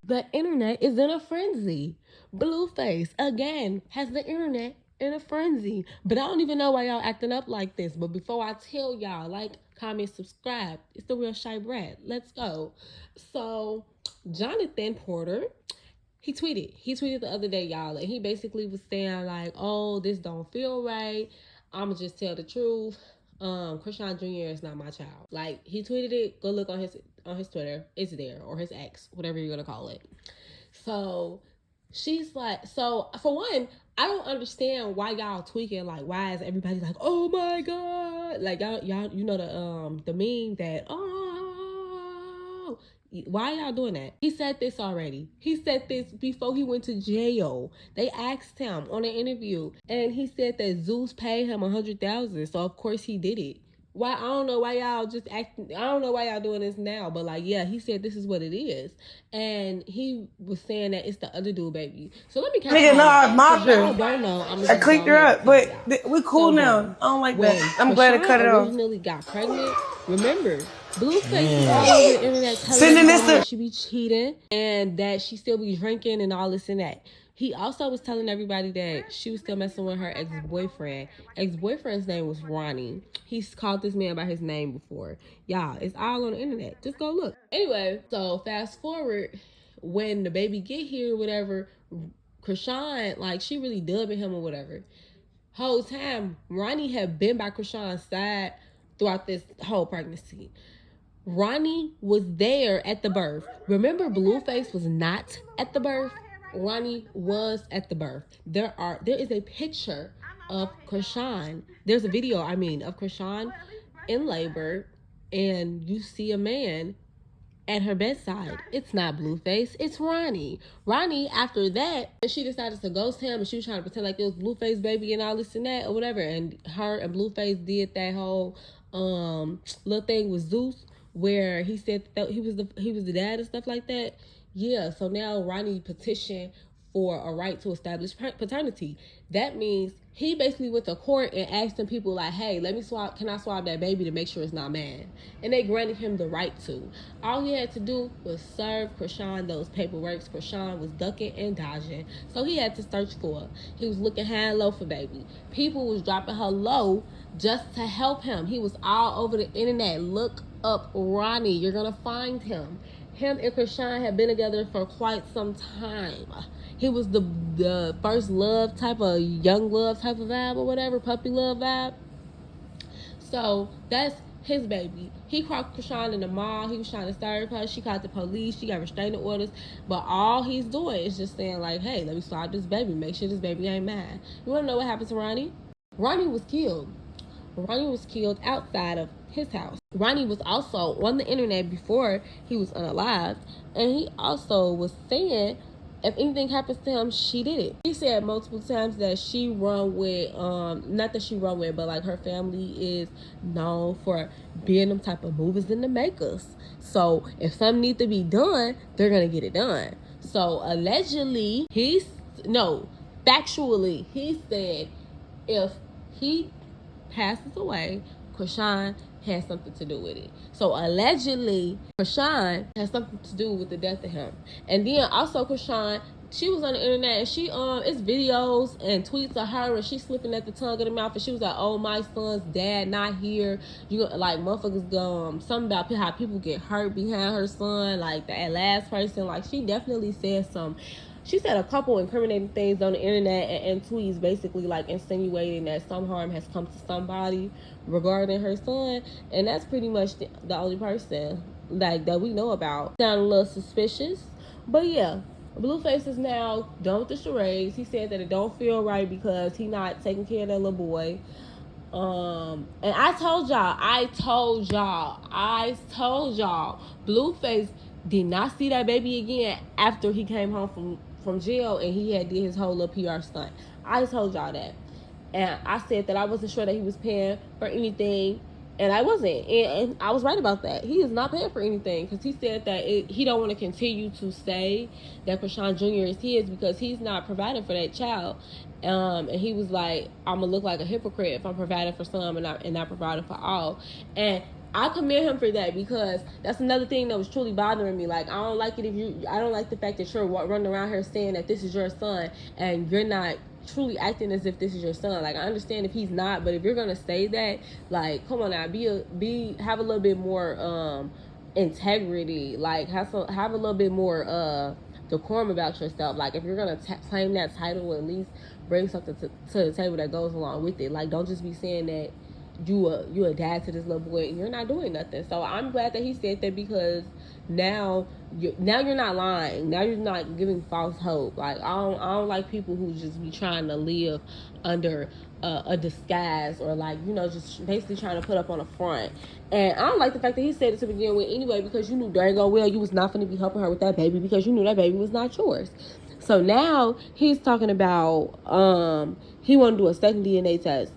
The internet is in a frenzy. Blueface, again, has the internet in a frenzy. But I don't even know why y'all acting up like this. But before I tell y'all, like, comment, subscribe. It's the Real Shy Brat. Let's go. So, Jonathan Porter, he tweeted the other day, y'all, and he basically was saying like, oh, this don't feel right. I'ma just tell the truth. Chrisean Jr. is not my child. Like, he tweeted it. Go look on his Twitter. It's there, or his X, whatever you're gonna call it. So she's like, so for one, I don't understand why y'all tweaking. Like, why is everybody like, oh my god, like y'all, you know the meme that, oh, why y'all doing that? He said this already. He said this before he went to jail. They asked him on an interview, and he said that Zeus paid him $100,000. So of course he did it. Why? I don't know why y'all just acting. I don't know why y'all doing this now, but like, yeah, he said this is what it is, and he was saying that it's the other dude, baby. So let me catch nigga, no, I mocked her. Y'all don't know. I clicked her up, but we cool now. I don't like that. I'm glad to cut it off. Originally got pregnant. Remember, Blueface is all over the internet telling everyone that she be cheating and that she still be drinking and all this and that. He also was telling everybody that she was still messing with her ex-boyfriend. Ex-boyfriend's name was Ronnie. He's called this man by his name before. Y'all, it's all on the internet. Just go look. Anyway, so fast forward, when the baby get here or whatever, Chrisean, like, she really dubbing him or whatever. Whole time, Ronnie had been by Chrisean's side throughout this whole pregnancy. Ronnie was there at the birth. Remember, Blueface was not at the birth. Ronnie was at the birth. There is a picture of Chrisean. There's a video, of Chrisean in labor, and you see a man at her bedside. It's not Blueface, it's Ronnie. Ronnie, after that, she decided to ghost him, and she was trying to pretend like it was Blueface baby and all this and that or whatever. And her and Blueface did that whole little thing with Zeus, where he said that he was the dad and stuff like that. Yeah, so now Ronnie petitioned for a right to establish paternity. That means he basically went to court and asked them people like, hey, can I swab that baby to make sure it's not mine? And they granted him the right to. All he had to do was serve Chrisean those paperwork. Chrisean was ducking and dodging, so he had to search for her. He was looking high and low for baby. People was dropping her low just to help him. He was all over the internet. Look up Ronnie. You're gonna find him. Him and Chrisean had been together for quite some time. He was the first love type of, young love type of vibe or whatever, puppy love vibe. So that's his baby. He caught Chrisean in the mall. He was trying to serve her. She called the police. She got restraining orders. But all he's doing is just saying like, hey, let me swab this baby. Make sure this baby ain't mine. You want to know what happened to Ronnie? Ronnie was killed. Ronnie was killed outside of his house. Ronnie was also on the internet before he was unalived, and he also was saying if anything happens to him, she did it. He said multiple times that she run with, not that she run with, but like her family is known for being them type of movers and the makers. So if something needs to be done, they're gonna get it done. So allegedly, factually, he said if he passes away, Chrisean has something to do with it. So allegedly, Chrisean has something to do with the death of him. And then also Chrisean, she was on the internet and she it's videos and tweets of her and she's slipping at the tongue of the mouth, and she was like, oh, my son's dad not here. You like motherfuckers something about how people get hurt behind her son, like that last person. Like, she definitely said she said a couple incriminating things on the internet and tweets, basically like insinuating that some harm has come to somebody regarding her son, and that's pretty much the only person like that we know about. Sound a little suspicious, but yeah, Blueface is now done with the charades. He said that it don't feel right because he not taking care of that little boy. And I told y'all, Blueface did not see that baby again after he came home from jail and he had did his whole little PR stunt. I told y'all that. And I said that I wasn't sure that he was paying for anything, and I wasn't. And I was right about that. He is not paying for anything, because he said that he don't want to continue to say that Chrisean Jr. is his because he's not providing for that child. And he was like, I'm going to look like a hypocrite if I'm providing for some and not providing for all. And I commend him for that, because that's another thing that was truly bothering me. Like, I don't like it I don't like the fact that you're running around here saying that this is your son and you're not truly acting as if this is your son. Like, I understand if he's not, but if you're gonna say that, like, come on now, have a little bit more integrity. Like, have a little bit more decorum about yourself. Like, if you're gonna claim that title, at least bring something to the table that goes along with it. Like, don't just be saying that you a dad to this little boy and you're not doing nothing. So I'm glad that he said that, because now you're not lying. Now you're not giving false hope. Like, I don't like people who just be trying to live under a disguise, or like, you know, just basically trying to put up on a front. And I don't like the fact that he said it to begin with anyway, because you knew dang well you was not going to be helping her with that baby, because you knew that baby was not yours. So now he's talking about he want to do a second DNA test.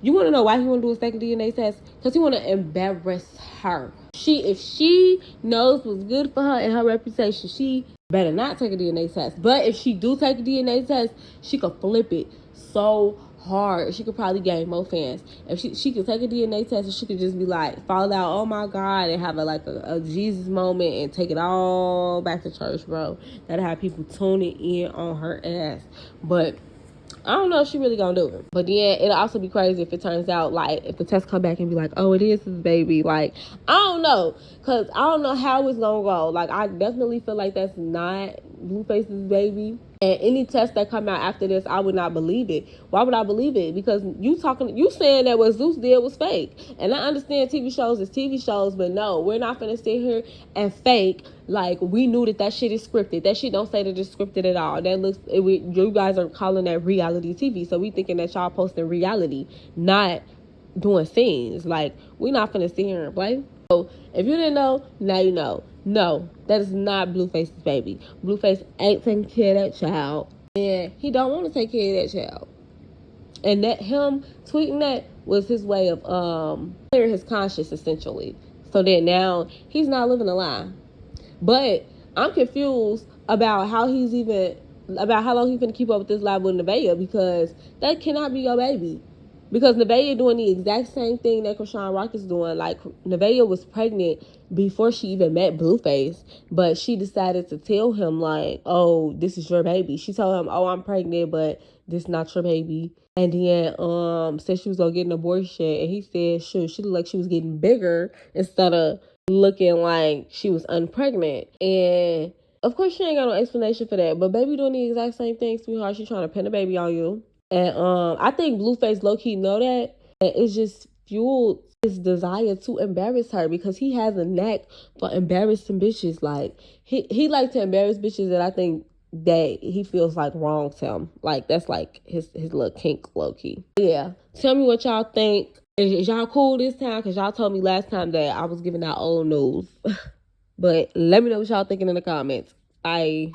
You want to know why he want to do a second DNA test? Because he want to embarrass her. If she knows what's good for her and her reputation, she better not take a DNA test. But if she do take a DNA test, she could flip it so hard. She could probably gain more fans. If she could take a DNA test, and she could just be like, fall out, oh my God, and have a Jesus moment and take it all back to church, bro. That'll have people tuning in on her ass. But I don't know if she really gonna do it. But then it'll also be crazy if it turns out, like, if the test come back and be like, oh, it is his baby. Like, I don't know. Because I don't know how it's gonna go. Like, I definitely feel like that's not Blueface's baby. And any test that come out after this, I would not believe it. Why would I believe it? Because you saying that what Zeus did was fake. And I understand TV shows is TV shows, but no, we're not gonna sit here and fake like we knew that shit is scripted. That shit don't say that it's scripted at all. You guys are calling that reality TV, so we thinking that y'all posting reality, not doing scenes. Like, we not finna sit here and play. So if you didn't know, now you know. No, that is not Blueface's baby. Blueface ain't taking care of that child, and he don't want to take care of that child. And that him tweeting that was his way of clearing his conscience, essentially. So that now he's not living a lie. But I'm confused about how long he's gonna keep up with this lie with Nevaeh, because that cannot be your baby. Because Nevaeh doing the exact same thing that Chrisean Rock is doing. Like, Nevaeh was pregnant before she even met Blueface, but she decided to tell him, like, oh, this is your baby. She told him, oh, I'm pregnant, but this not your baby. And then said she was gonna get an abortion, and he said, sure, she looked like she was getting bigger instead of looking like she was unpregnant. And of course she ain't got no explanation for that, but baby doing the exact same thing, sweetheart. She trying to pin a baby on you. And I think Blueface low-key know that, and it's just fueled his desire to embarrass her, because he has a knack for embarrassing bitches. Like, he like to embarrass bitches that I think that he feels like wrong to him. Like, that's like his little kink, low-key. Yeah, tell me what y'all think. Is y'all cool this time? Because y'all told me last time that I was giving out old news. But let me know what y'all thinking in the comments. Bye.